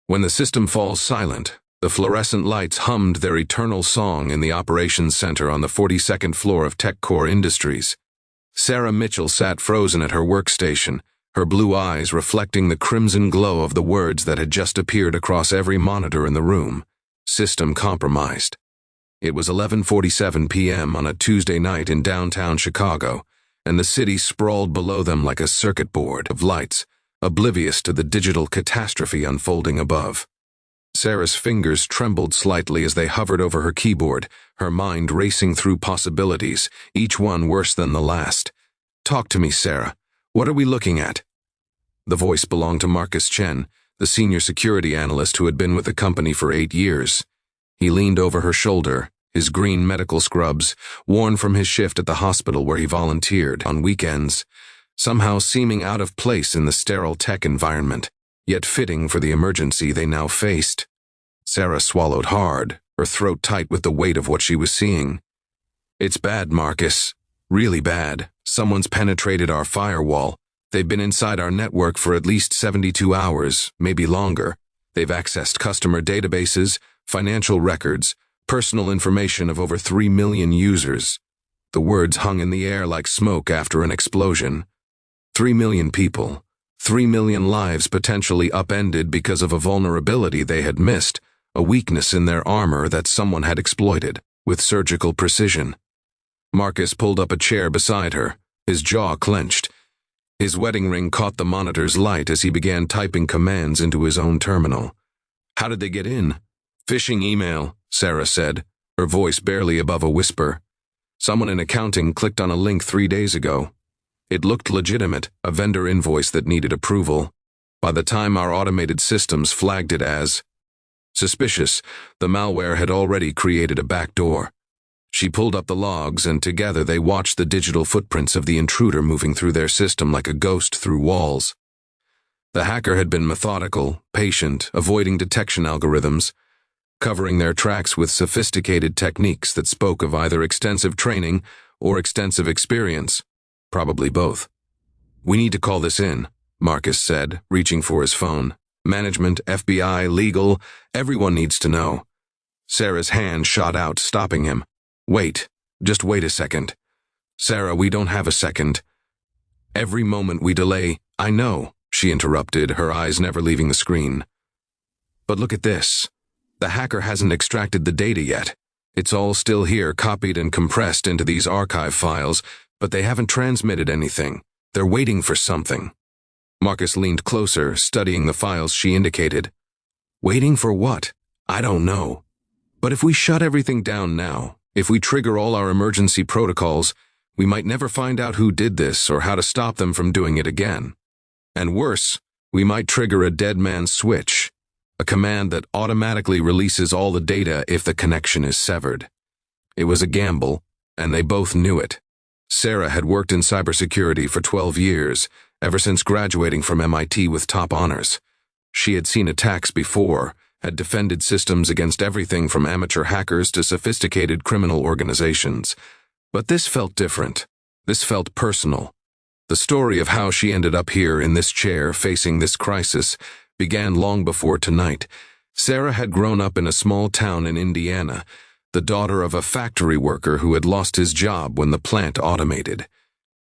When the system falls silent, the fluorescent lights hummed their eternal song in the operations center on the 42nd floor of TechCore Industries. Sarah Mitchell sat frozen at her workstation, her blue eyes reflecting the crimson glow of the words that had just appeared across every monitor in the room. System compromised. It was 11:47 p.m. on a Tuesday night in downtown Chicago, and the city sprawled below them like a circuit board of lights, oblivious to the digital catastrophe unfolding above. Sarah's fingers trembled slightly as they hovered over her keyboard, her mind racing through possibilities, each one worse than the last. "Talk to me, Sarah. What are we looking at?" The voice belonged to Marcus Chen, the senior security analyst who had been with the company for 8 years. He leaned over her shoulder, his green medical scrubs, worn from his shift at the hospital where he volunteered on weekends, somehow seeming out of place in the sterile tech environment, yet fitting for the emergency they now faced. Sarah swallowed hard, her throat tight with the weight of what she was seeing. "It's bad, Marcus. Really bad. Someone's penetrated our firewall. They've been inside our network for at least 72 hours, maybe longer. They've accessed customer databases, financial records, personal information of over 3 million users." The words hung in the air like smoke after an explosion. 3 million people. 3 million lives potentially upended because of a vulnerability they had missed, a weakness in their armor that someone had exploited, with surgical precision. Marcus pulled up a chair beside her, his jaw clenched. His wedding ring caught the monitor's light as he began typing commands into his own terminal. "How did they get in?" "Phishing email," Sarah said, her voice barely above a whisper. "Someone in accounting clicked on a link 3 days ago. It looked legitimate, a vendor invoice that needed approval. By the time our automated systems flagged it as suspicious, the malware had already created a backdoor." She pulled up the logs, and together they watched the digital footprints of the intruder moving through their system like a ghost through walls. The hacker had been methodical, patient, avoiding detection algorithms, covering their tracks with sophisticated techniques that spoke of either extensive training or extensive experience. Probably both. "We need to call this in," Marcus said, reaching for his phone. "Management, FBI, legal, everyone needs to know." Sarah's hand shot out, stopping him. "Wait. Just wait a second." "Sarah, we don't have a second. Every moment we delay—" "I know," she interrupted, her eyes never leaving the screen. "But look at this. The hacker hasn't extracted the data yet. It's all still here, copied and compressed into these archive files, but they haven't transmitted anything. They're waiting for something." Marcus leaned closer, studying the files she indicated. "Waiting for what? I don't know. But if we shut everything down now, if we trigger all our emergency protocols, we might never find out who did this or how to stop them from doing it again. And worse, we might trigger a dead man's switch, a command that automatically releases all the data if the connection is severed." It was a gamble, and they both knew it. Sarah had worked in cybersecurity for 12 years, ever since graduating from MIT with top honors. She had seen attacks before, had defended systems against everything from amateur hackers to sophisticated criminal organizations. But this felt different. This felt personal. The story of how she ended up here in this chair facing this crisis began long before tonight. Sarah had grown up in a small town in Indiana, the daughter of a factory worker who had lost his job when the plant automated.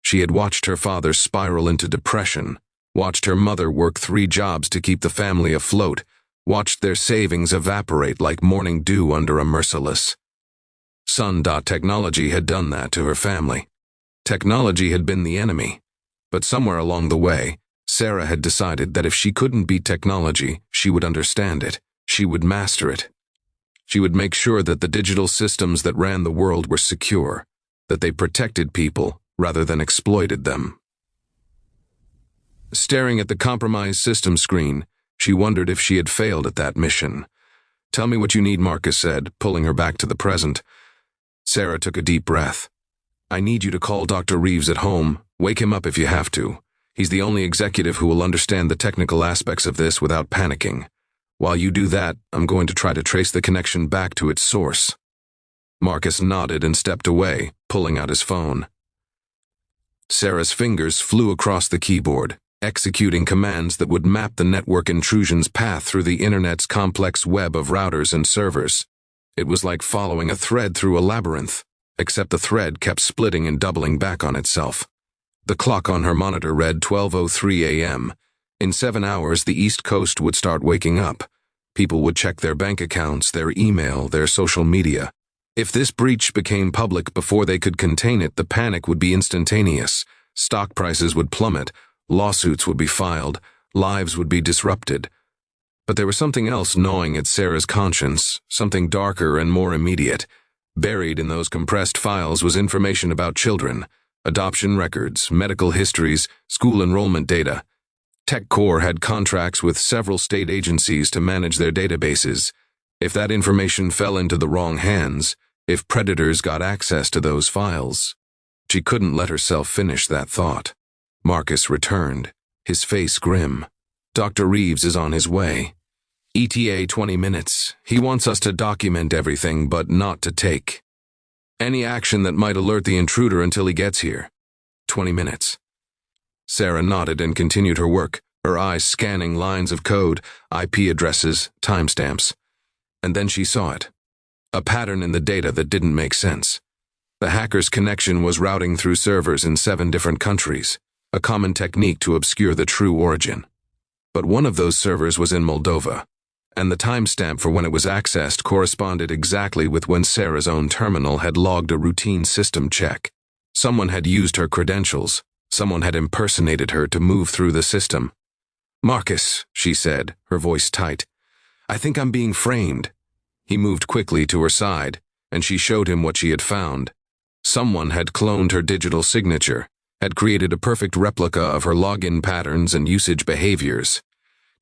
She had watched her father spiral into depression, watched her mother work 3 jobs to keep the family afloat, watched their savings evaporate like morning dew under a merciless sun. Technology had done that to her family. Technology had been the enemy. But somewhere along the way, Sarah had decided that if she couldn't beat technology, she would understand it. She would master it. She would make sure that the digital systems that ran the world were secure, that they protected people rather than exploited them. Staring at the compromised system screen, she wondered if she had failed at that mission. "Tell me what you need," Marcus said, pulling her back to the present. Sarah took a deep breath. "I need you to call Dr. Reeves at home. Wake him up if you have to. He's the only executive who will understand the technical aspects of this without panicking. While you do that, I'm going to try to trace the connection back to its source." Marcus nodded and stepped away, pulling out his phone. Sarah's fingers flew across the keyboard, executing commands that would map the network intrusion's path through the internet's complex web of routers and servers. It was like following a thread through a labyrinth, except the thread kept splitting and doubling back on itself. The clock on her monitor read 12:03 a.m. In 7 hours, the East Coast would start waking up. People would check their bank accounts, their email, their social media. If this breach became public before they could contain it, the panic would be instantaneous. Stock prices would plummet, lawsuits would be filed, lives would be disrupted. But there was something else gnawing at Sarah's conscience, something darker and more immediate. Buried in those compressed files was information about children, adoption records, medical histories, school enrollment data. TechCore had contracts with several state agencies to manage their databases. If that information fell into the wrong hands, if predators got access to those files. She couldn't let herself finish that thought. Marcus returned, his face grim. Dr. Reeves is on his way. ETA 20 minutes. He wants us to document everything, but not to take any action that might alert the intruder until he gets here. 20 minutes. Sarah nodded and continued her work, her eyes scanning lines of code, IP addresses, timestamps. And then she saw it. A pattern in the data that didn't make sense. The hacker's connection was routing through servers in 7 different countries, a common technique to obscure the true origin. But one of those servers was in Moldova, and the timestamp for when it was accessed corresponded exactly with when Sarah's own terminal had logged a routine system check. Someone had used her credentials. Someone had impersonated her to move through the system. "Marcus," she said, her voice tight, "I think I'm being framed." He moved quickly to her side, and she showed him what she had found. Someone had cloned her digital signature, had created a perfect replica of her login patterns and usage behaviors.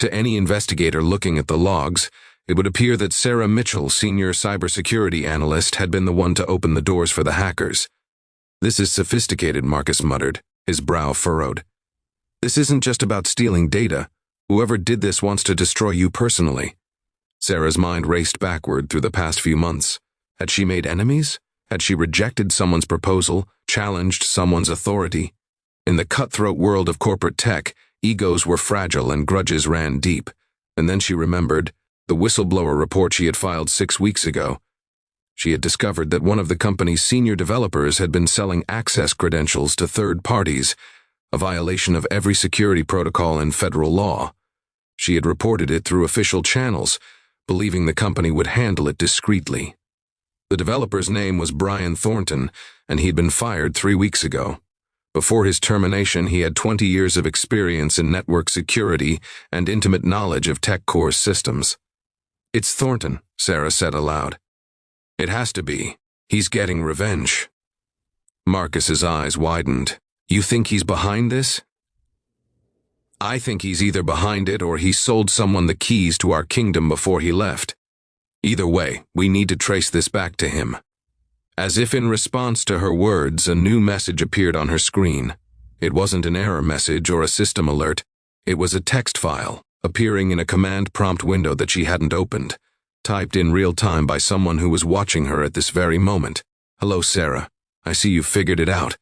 To any investigator looking at the logs, it would appear that Sarah Mitchell, senior cybersecurity analyst, had been the one to open the doors for the hackers. "This is sophisticated," Marcus muttered, his brow furrowed. "This isn't just about stealing data. Whoever did this wants to destroy you personally." Sarah's mind raced backward through the past few months. Had she made enemies? Had she rejected someone's proposal, challenged someone's authority? In the cutthroat world of corporate tech, egos were fragile and grudges ran deep. And then she remembered the whistleblower report she had filed 6 weeks ago. She had discovered that one of the company's senior developers had been selling access credentials to third parties, a violation of every security protocol in federal law. She had reported it through official channels, believing the company would handle it discreetly. The developer's name was Brian Thornton, and he'd been fired 3 weeks ago. Before his termination, he had 20 years of experience in network security and intimate knowledge of TechCore's systems. "It's Thornton," Sarah said aloud. "It has to be. He's getting revenge." Marcus's eyes widened. "You think he's behind this?" "I think he's either behind it or he sold someone the keys to our kingdom before he left. Either way, we need to trace this back to him." As if in response to her words, a new message appeared on her screen. It wasn't an error message or a system alert. It was a text file, appearing in a command prompt window that she hadn't opened, typed in real time by someone who was watching her at this very moment. "Hello, Sarah. I see you've figured it out.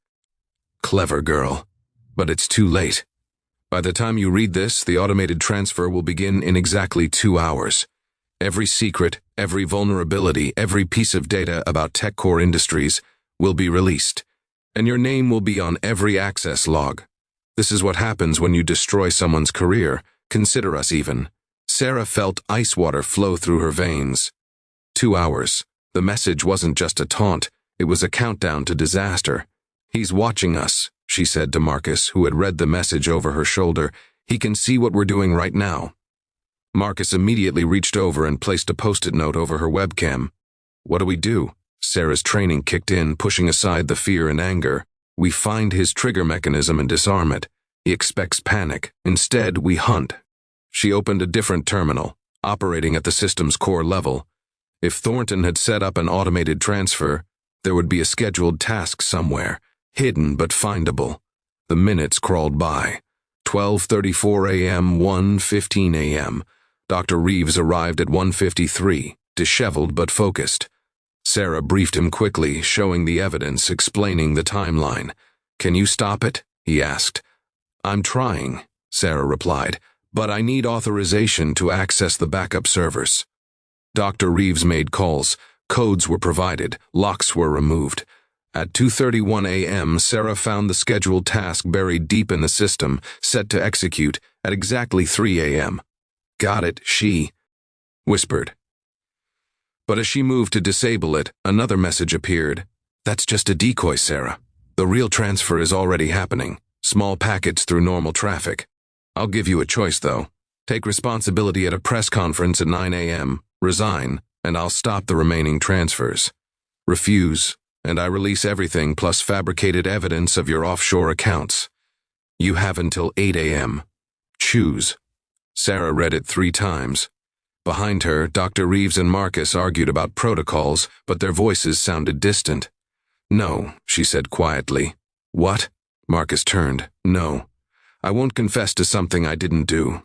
Clever girl. But it's too late. By the time you read this, the automated transfer will begin in exactly 2 hours. Every secret, every vulnerability, every piece of data about TechCore Industries will be released, and your name will be on every access log. This is what happens when you destroy someone's career. Consider us even." Sarah felt ice water flow through her veins. 2 hours. The message wasn't just a taunt, it was a countdown to disaster. "He's watching us," she said to Marcus, who had read the message over her shoulder. "He can see what we're doing right now." Marcus immediately reached over and placed a post-it note over her webcam. "What do we do?" Sarah's training kicked in, pushing aside the fear and anger. "We find his trigger mechanism and disarm it. He expects panic. Instead, we hunt." She opened a different terminal, operating at the system's core level. If Thornton had set up an automated transfer, there would be a scheduled task somewhere, hidden but findable. The minutes crawled by. 12:34 a.m., 1:15 a.m. Dr. Reeves arrived at 1:53, disheveled but focused. Sarah briefed him quickly, showing the evidence, explaining the timeline. "Can you stop it?" he asked. "I'm trying." Sarah replied, "but I need authorization to access the backup servers." Dr. Reeves made calls. Codes were provided. Locks were removed. At 2:31 a.m., Sarah found the scheduled task buried deep in the system, set to execute at exactly 3 a.m. "Got it," she whispered. But as she moved to disable it, another message appeared. "That's just a decoy, Sarah. The real transfer is already happening. Small packets through normal traffic. I'll give you a choice, though. Take responsibility at a press conference at 9 a.m., resign, and I'll stop the remaining transfers. Refuse, and I release everything plus fabricated evidence of your offshore accounts. You have until 8 a.m. Choose." Sarah read it 3 times. Behind her, Dr. Reeves and Marcus argued about protocols, but their voices sounded distant. "No," she said quietly. "What?" Marcus turned. "No. I won't confess to something I didn't do."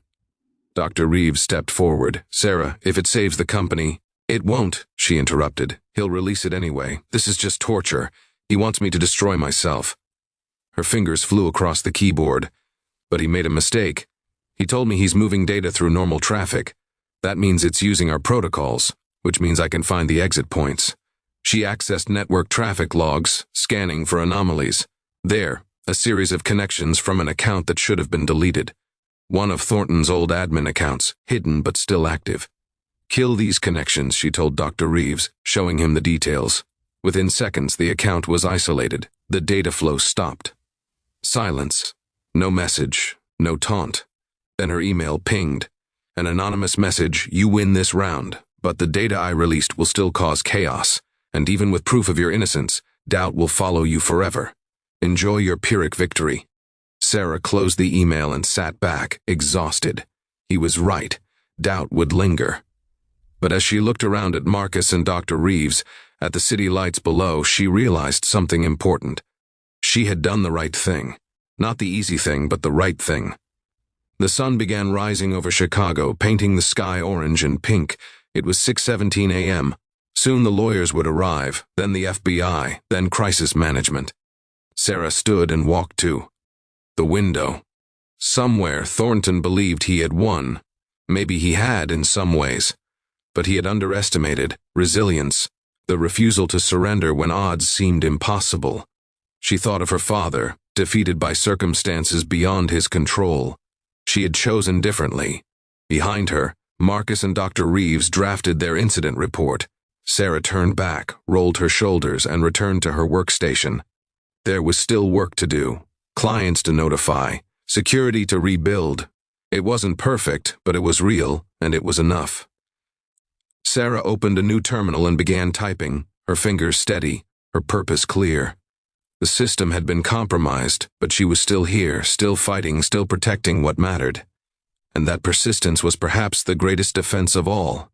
Dr. Reeves stepped forward. "Sarah, if it saves the company—" "It won't," she interrupted. "He'll release it anyway. This is just torture. He wants me to destroy myself." Her fingers flew across the keyboard. "But he made a mistake. He told me he's moving data through normal traffic. That means it's using our protocols, which means I can find the exit points." She accessed network traffic logs, scanning for anomalies. There, a series of connections from an account that should have been deleted. One of Thornton's old admin accounts, hidden but still active. "Kill these connections," she told Dr. Reeves, showing him the details. Within seconds, the account was isolated. The data flow stopped. Silence. No message. No taunt. Then her email pinged. An anonymous message: "You win this round, but the data I released will still cause chaos, and even with proof of your innocence, doubt will follow you forever. Enjoy your Pyrrhic victory." Sarah closed the email and sat back, exhausted. He was right. Doubt would linger. But as she looked around at Marcus and Dr. Reeves, at the city lights below, she realized something important. She had done the right thing. Not the easy thing, but the right thing. The sun began rising over Chicago, painting the sky orange and pink. It was 6:17 a.m. Soon the lawyers would arrive, then the FBI, then crisis management. Sarah stood and walked to the window. Somewhere, Thornton believed he had won. Maybe he had in some ways. But he had underestimated resilience, the refusal to surrender when odds seemed impossible. She thought of her father, defeated by circumstances beyond his control. She had chosen differently. Behind her, Marcus and Dr. Reeves drafted their incident report. Sarah turned back, rolled her shoulders, and returned to her workstation. There was still work to do. Clients to notify. Security to rebuild. It wasn't perfect, but it was real, and it was enough. Sarah opened a new terminal and began typing, her fingers steady, her purpose clear. The system had been compromised, but she was still here, still fighting, still protecting what mattered. And that persistence was perhaps the greatest defense of all.